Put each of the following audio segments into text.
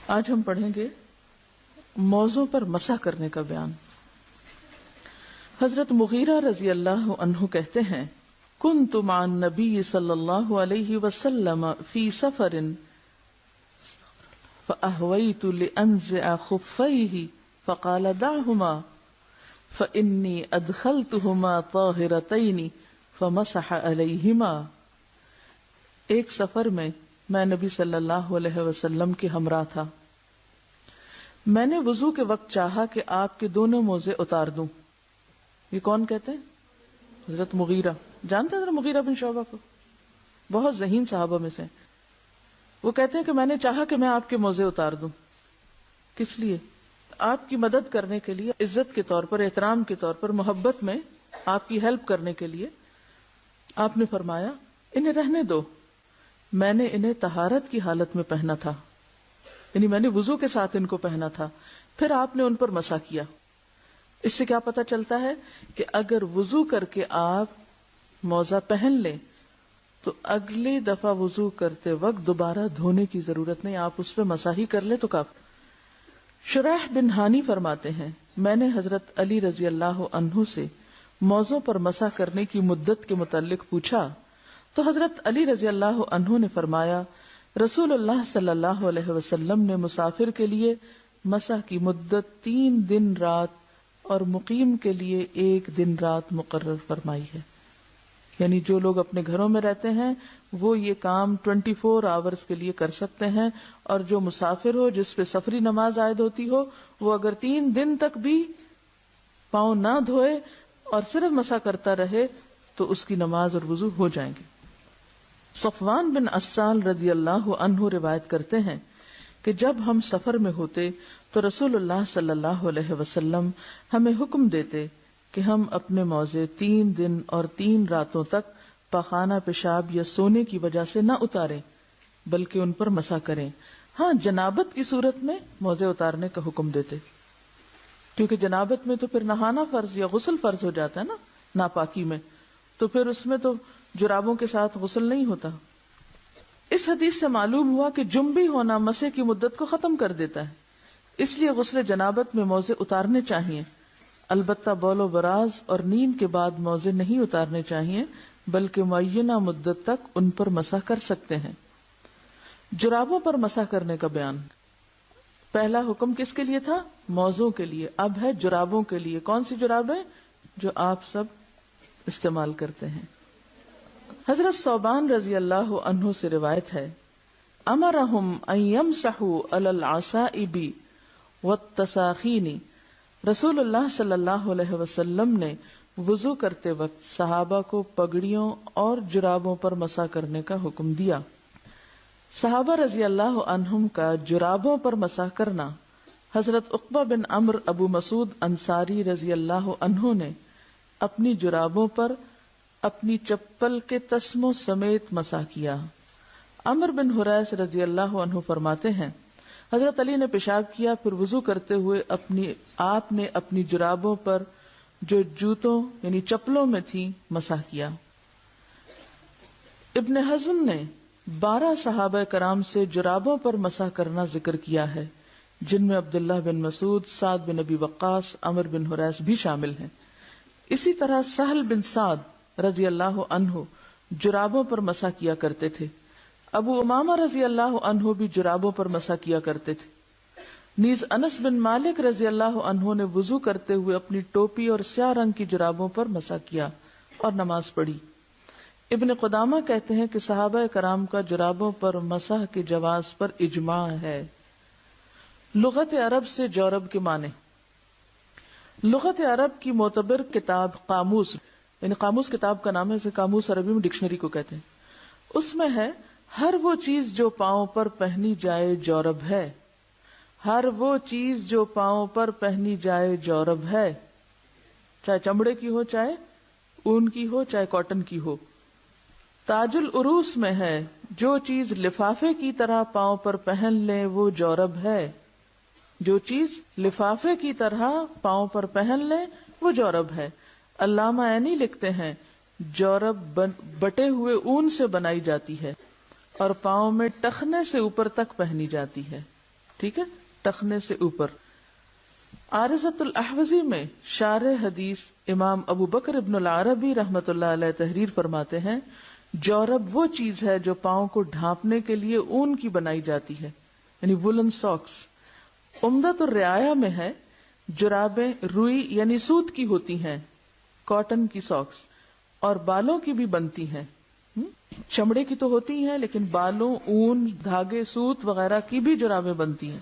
آج ہم پڑھیں گے موضوع پر مسح کرنے کا بیان۔ حضرت مغیرہ رضی اللہ عنہ کہتے ہیں، کنت مع النبی صلی اللہ علیہ وسلم فی سفر فأہویت لأنزع خفیہ فقال دعہما فإنی ادخلتہما طاہرتین فمسح علیہما۔ ایک سفر میں نبی صلی اللہ علیہ وسلم کے ہمراہ تھا۔ میں نے وضو کے وقت چاہا کہ آپ کے دونوں موزے اتار دوں۔ یہ کون کہتے ہیں؟ حضرت مغیرہ۔ جانتے ہیں حضرت مغیرہ بن شعبہ کو؟ بہت ذہین صحابہ میں سے۔ وہ کہتے ہیں کہ میں نے چاہا کہ میں آپ کے موزے اتار دوں۔ کس لیے؟ آپ کی مدد کرنے کے لیے، عزت کے طور پر، احترام کے طور پر، محبت میں آپ کی ہیلپ کرنے کے لیے۔ آپ نے فرمایا انہیں رہنے دو، میں نے انہیں طہارت کی حالت میں پہنا تھا، یعنی میں نے وضو کے ساتھ ان کو پہنا تھا۔ پھر آپ نے ان پر مسح کیا۔ اس سے کیا پتہ چلتا ہے کہ اگر وضو کر کے آپ موزہ پہن لیں تو اگلی دفعہ وضو کرتے وقت دوبارہ دھونے کی ضرورت نہیں، آپ اس پہ مسح ہی کر لیں تو کافی۔ شریح بن ہانی فرماتے ہیں، میں نے حضرت علی رضی اللہ عنہ سے موزوں پر مسح کرنے کی مدت کے متعلق پوچھا تو حضرت علی رضی اللہ عنہ نے فرمایا، رسول اللہ صلی اللہ علیہ وسلم نے مسافر کے لیے مسح کی مدت 3 دن رات اور مقیم کے لیے 1 دن رات مقرر فرمائی ہے۔ یعنی جو لوگ اپنے گھروں میں رہتے ہیں وہ یہ کام 24 آورز کے لیے کر سکتے ہیں، اور جو مسافر ہو، جس پہ سفری نماز عائد ہوتی ہو، وہ اگر 3 دن تک بھی پاؤں نہ دھوئے اور صرف مسح کرتا رہے تو اس کی نماز اور وضو ہو جائیں گے۔ صفوان بن عسال رضی اللہ عنہ روایت کرتے ہیں کہ جب ہم سفر میں ہوتے تو رسول اللہ صلی اللہ علیہ وسلم ہمیں حکم دیتے کہ ہم اپنے موزے 3 دن اور 3 راتوں تک پاخانہ، پیشاب یا سونے کی وجہ سے نہ اتاریں بلکہ ان پر مسح کریں۔ ہاں، جنابت کی صورت میں موزے اتارنے کا حکم دیتے، کیونکہ جنابت میں تو پھر نہانا فرض یا غسل فرض ہو جاتا ہے نا، ناپاکی میں، تو پھر اس میں تو جرابوں کے ساتھ غسل نہیں ہوتا۔ اس حدیث سے معلوم ہوا کہ جنبی ہونا مسح کی مدت کو ختم کر دیتا ہے، اس لیے غسل جنابت میں موزے اتارنے چاہیے۔ البتہ بول و براز اور نیند کے بعد موزے نہیں اتارنے چاہیے بلکہ معینہ مدت تک ان پر مسح کر سکتے ہیں۔ جرابوں پر مسح کرنے کا بیان۔ پہلا حکم کس کے لیے تھا؟ موزوں کے لیے۔ اب ہے جرابوں کے لیے۔ کون سی جرابیں؟ جو آپ سب استعمال کرتے ہیں۔ حضرت ثوبان رضی اللہ عنہ سے روایت ہے، امرہم ان یمسحوا علی العصائب والتساخین۔ رسول اللہ صلی اللہ علیہ وسلم نے وضو کرتے وقت صحابہ کو پگڑیوں اور جرابوں پر مسح کرنے کا حکم دیا۔ صحابہ رضی اللہ عنہم کا جرابوں پر مسح کرنا۔ حضرت عقبہ بن عمرو ابو مسعود انصاری رضی اللہ عنہ نے اپنی جرابوں پر اپنی چپل کے تسموں سمیت مسح کیا۔ عمرو بن حریث رضی اللہ عنہ فرماتے ہیں، حضرت علی نے پیشاب کیا، پھر وضو کرتے ہوئے آپ نے اپنی جرابوں پر جو جوتوں یعنی چپلوں میں تھی مسح کیا۔ ابن حزم نے 12 صحابہ کرام سے جرابوں پر مسح کرنا ذکر کیا ہے، جن میں عبداللہ بن مسعود، سعد بن ابی وقاص، عمرو بن حریث بھی شامل ہیں۔ اسی طرح سہل بن سعد رضی اللہ عنہ جرابوں پر مسح کیا کرتے تھے۔ ابو امامہ رضی اللہ عنہ بھی جرابوں پر مسح کیا کرتے تھے۔ نیز انس بن مالک رضی اللہ عنہ نے وضو کرتے ہوئے اپنی ٹوپی اور سیاہ رنگ کی جرابوں پر مسح کیا اور نماز پڑھی۔ ابن قدامہ کہتے ہیں کہ صحابہ کرام کا جرابوں پر مسح کے جواز پر اجماع ہے۔ لغت عرب سے جورب کے معنی۔ لغت عرب کی معتبر کتاب قاموس، یعنی قاموس کتاب کا نام ہے، اسے قاموس عربی میں ڈکشنری کو کہتے ہیں۔ اس میں ہے ہر وہ چیز جو پاؤں پر پہنی جائے جورب ہے۔ ہر وہ چیز جو پاؤں پر پہنی جائے جورب ہے، چاہے چمڑے کی ہو، چاہے اون کی ہو، چاہے کاٹن کی ہو۔ تاج العروس میں ہے جو چیز لفافے کی طرح پاؤں پر پہن لیں وہ جورب ہے۔ جو چیز لفافے کی طرح پاؤں پر پہن لیں وہ جورب ہے۔ علامہ عینی لکھتے ہیں، جورب بٹے ہوئے اون سے بنائی جاتی ہے اور پاؤں میں ٹخنے سے اوپر تک پہنی جاتی ہے۔ ٹھیک ہے، ٹخنے سے اوپر. عارضۃ الاحوزی میں شارح حدیث امام ابو بکر ابن العربی رحمۃ اللہ علیہ تحریر فرماتے ہیں، جورب وہ چیز ہے جو پاؤں کو ڈھانپنے کے لیے اون کی بنائی جاتی ہے، یعنی وولن ساکس. عمدۃ الرعایہ میں ہے جرابیں روئی یعنی سوت کی ہوتی ہیں، کاٹن کی ساکس، اور بالوں کی بھی بنتی ہیں. چمڑے کی تو ہوتی ہیں لیکن بالوں، اون، دھاگے، سوت وغیرہ کی بھی جرابیں بنتی ہیں.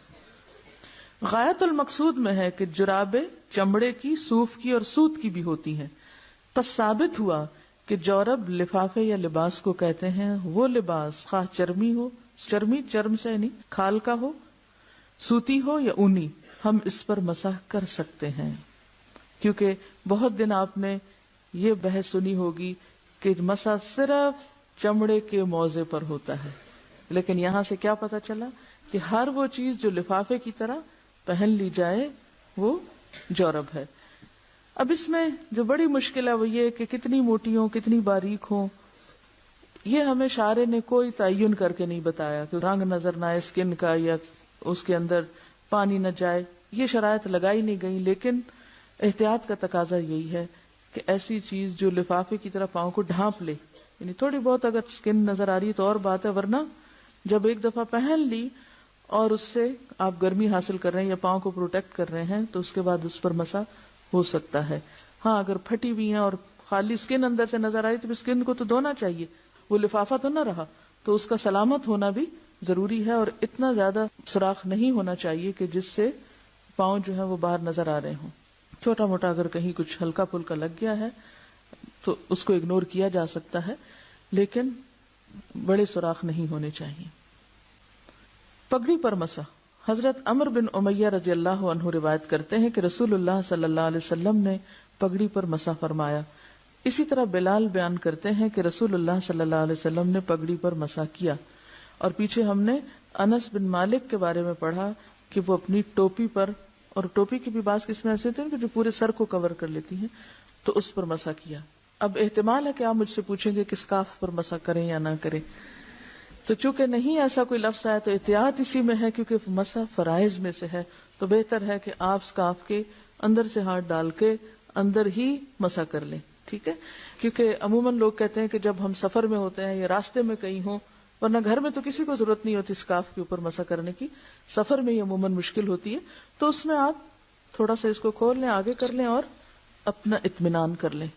غایت المقصود میں ہے کہ جرابیں چمڑے کی، صوف کی اور سوت کی بھی ہوتی ہیں. پس ثابت ہوا کہ جورب لفافے یا لباس کو کہتے ہیں. وہ لباس خواہ چرمی ہو، چرمی چرم سے یعنی کھال کا ہو، سوتی ہو یا اونی، ہم اس پر مسح کر سکتے ہیں. کیونکہ بہت دن آپ نے یہ بحث سنی ہوگی کہ مسح صرف چمڑے کے موضع پر ہوتا ہے، لیکن یہاں سے کیا پتا چلا کہ ہر وہ چیز جو لفافے کی طرح پہن لی جائے وہ جورب ہے. اب اس میں جو بڑی مشکل ہے وہ یہ کہ کتنی موٹی ہوں، کتنی باریک ہوں، یہ ہمیں شارع نے کوئی تعین کر کے نہیں بتایا کہ رنگ نظر نہ آئے اسکن کا یا اس کے اندر پانی نہ جائے، یہ شرائط لگائی نہیں گئی. لیکن احتیاط کا تقاضا یہی ہے کہ ایسی چیز جو لفافے کی طرح پاؤں کو ڈھانپ لے، یعنی تھوڑی بہت اگر اسکن نظر آ رہی ہے تو اور بات ہے، ورنہ جب ایک دفعہ پہن لی اور اس سے آپ گرمی حاصل کر رہے ہیں یا پاؤں کو پروٹیکٹ کر رہے ہیں تو اس کے بعد اس پر مسح ہو سکتا ہے. ہاں اگر پھٹی ہوئی ہیں اور خالی اسکن اندر سے نظر آئی تو اسکن کو تو دھونا چاہیے، وہ لفافہ تو نہ رہا، تو اس کا سلامت ہونا بھی ضروری ہے، اور اتنا زیادہ سوراخ نہیں ہونا چاہیے کہ جس سے پاؤں جو ہے وہ باہر نظر آ رہے ہوں. چھوٹا موٹا اگر کہیں کچھ ہلکا پھلکا لگ گیا ہے تو اس کو اگنور کیا جا سکتا ہے، لیکن بڑے سوراخ نہیں ہونے چاہیے. پگڑی پر مسح. حضرت عمر بن امیہ رضی اللہ عنہ روایت کرتے ہیں کہ رسول اللہ صلی اللہ علیہ وسلم نے پگڑی پر مسح فرمایا. اسی طرح بلال بیان کرتے ہیں کہ رسول اللہ صلی اللہ علیہ وسلم نے پگڑی پر مسح کیا. اور پیچھے ہم نے انس بن مالک کے بارے میں پڑھا کہ وہ اپنی ٹوپی پر، اور ٹوپی کی بھی بعض قسمیں ایسے ہوتی ہیں کہ جو پورے سر کو کور کر لیتی ہیں، تو اس پر مسح کیا. اب احتمال ہے کہ آپ مجھ سے پوچھیں گے کہ اسکارف پر مسح کریں یا نہ کریں، تو چونکہ نہیں ایسا کوئی لفظ آیا تو احتیاط اسی میں ہے، کیونکہ مسح فرائض میں سے ہے، تو بہتر ہے کہ آپ اسکارف کے اندر سے ہاتھ ڈال کے اندر ہی مسح کر لیں. ٹھیک ہے، کیونکہ عموماً لوگ کہتے ہیں کہ جب ہم سفر میں ہوتے ہیں یا راستے میں کہیں ہوں، ورنہ گھر میں تو کسی کو ضرورت نہیں ہوتی اسکارف کے اوپر مسح کرنے کی، سفر میں یہ عموماً مشکل ہوتی ہے، تو اس میں آپ تھوڑا سا اس کو کھول لیں، آگے کر لیں اور اپنا اطمینان کر لیں.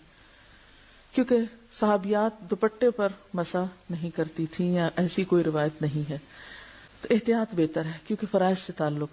کیونکہ صحابیات دوپٹے پر مسح نہیں کرتی تھیں یا ایسی کوئی روایت نہیں ہے، تو احتیاط بہتر ہے کیونکہ فرائض سے تعلق